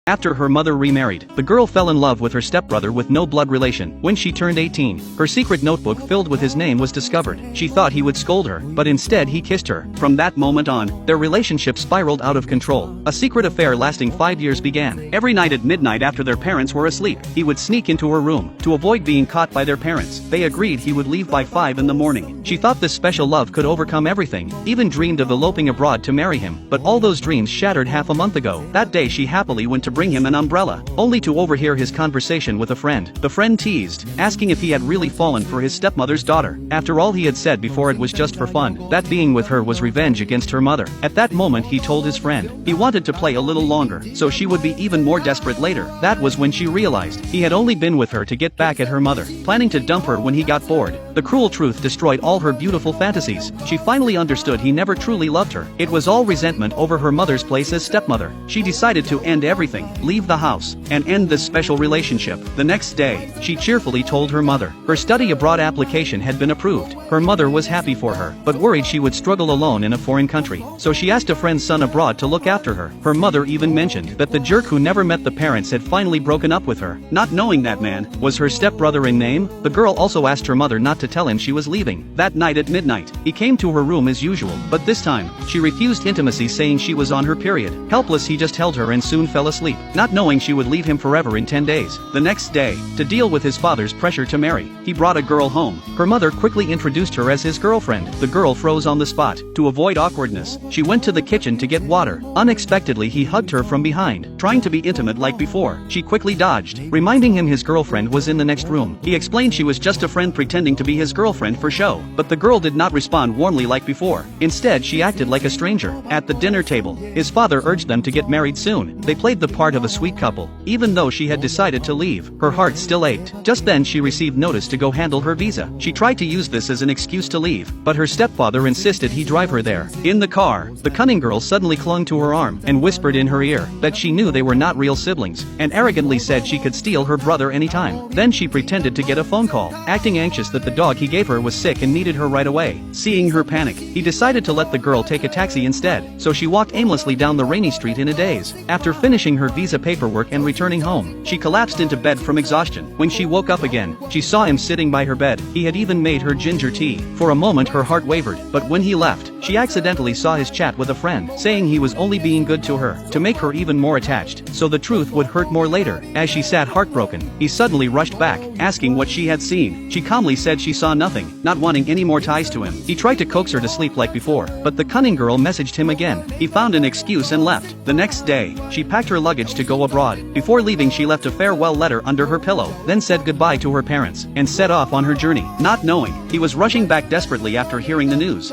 After her mother remarried, the girl fell in love with her stepbrother with no blood relation. When she turned 18, her secret notebook filled with his name was discovered. She thought he would scold her, but instead he kissed her. From that moment on, their relationship spiraled out of control. A secret affair lasting 5 years began. Every night at midnight after their parents were asleep, he would sneak into her room. To avoid being caught by their parents, they agreed he would leave by 5 in the morning. She thought this special love could overcome everything, even dreamed of eloping abroad to marry him. But all those dreams shattered half a month ago. That day she happily went to bring him an umbrella, only to overhear his conversation with a friend. The friend teased, asking if he had really fallen for his stepmother's daughter. After all he had said before, it was just for fun. That being with her was revenge against her mother. At that moment he told his friend he wanted to play a little longer, so she would be even more desperate later. That was when she realized he had only been with her to get back at her mother, planning to dump her when he got bored. The cruel truth destroyed all her beautiful fantasies. She finally understood he never truly loved her. It was all resentment over her mother's place as stepmother. She decided to end everything, leave the house, and end this special relationship. The next day, she cheerfully told her mother her study abroad application had been approved. Her mother was happy for her, but worried she would struggle alone in a foreign country, so she asked a friend's son abroad to look after her. Her mother even mentioned that the jerk who never met the parents had finally broken up with her, not knowing that man was her stepbrother in name. The girl also asked her mother not to tell him she was leaving. That night at midnight, he came to her room as usual, but this time, she refused intimacy, saying she was on her period. Helpless, he just held her and soon fell asleep, not knowing she would leave him forever in 10 days. The next day, to deal with his father's pressure to marry, he brought a girl home. Her mother quickly introduced her as his girlfriend. The girl froze on the spot. To avoid awkwardness, she went to the kitchen to get water. Unexpectedly, he hugged her from behind, trying to be intimate like before. She quickly dodged, reminding him his girlfriend was in the next room. He explained she was just a friend pretending to be his girlfriend for show, but the girl did not respond warmly like before. Instead, she acted like a stranger. At the dinner table, his father urged them to get married soon. They played the part of a sweet couple. Even though she had decided to leave, her heart still ached. Just then she received notice to go handle her visa. She tried to use this as an excuse to leave, but her stepfather insisted he drive her there. In the car, the cunning girl suddenly clung to her arm and whispered in her ear that she knew they were not real siblings, and arrogantly said she could steal her brother anytime. Then she pretended to get a phone call, acting anxious that the dog he gave her was sick and needed her right away. Seeing her panic, he decided to let the girl take a taxi instead, so she walked aimlessly down the rainy street in a daze. After finishing her visa paperwork and returning home, she collapsed into bed from exhaustion. When she woke up again, she saw him sitting by her bed. He had even made her ginger tea. For a moment her heart wavered, but when he left, she accidentally saw his chat with a friend, saying he was only being good to her, to make her even more attached, so the truth would hurt more later. As she sat heartbroken, he suddenly rushed back, asking what she had seen. She calmly said she saw nothing, not wanting any more ties to him. He tried to coax her to sleep like before, but the cunning girl messaged him again. He found an excuse and left. The next day, she packed her luggage to go abroad. Before leaving, she left a farewell letter under her pillow, then said goodbye to her parents, and set off on her journey, not knowing he was rushing back desperately after hearing the news.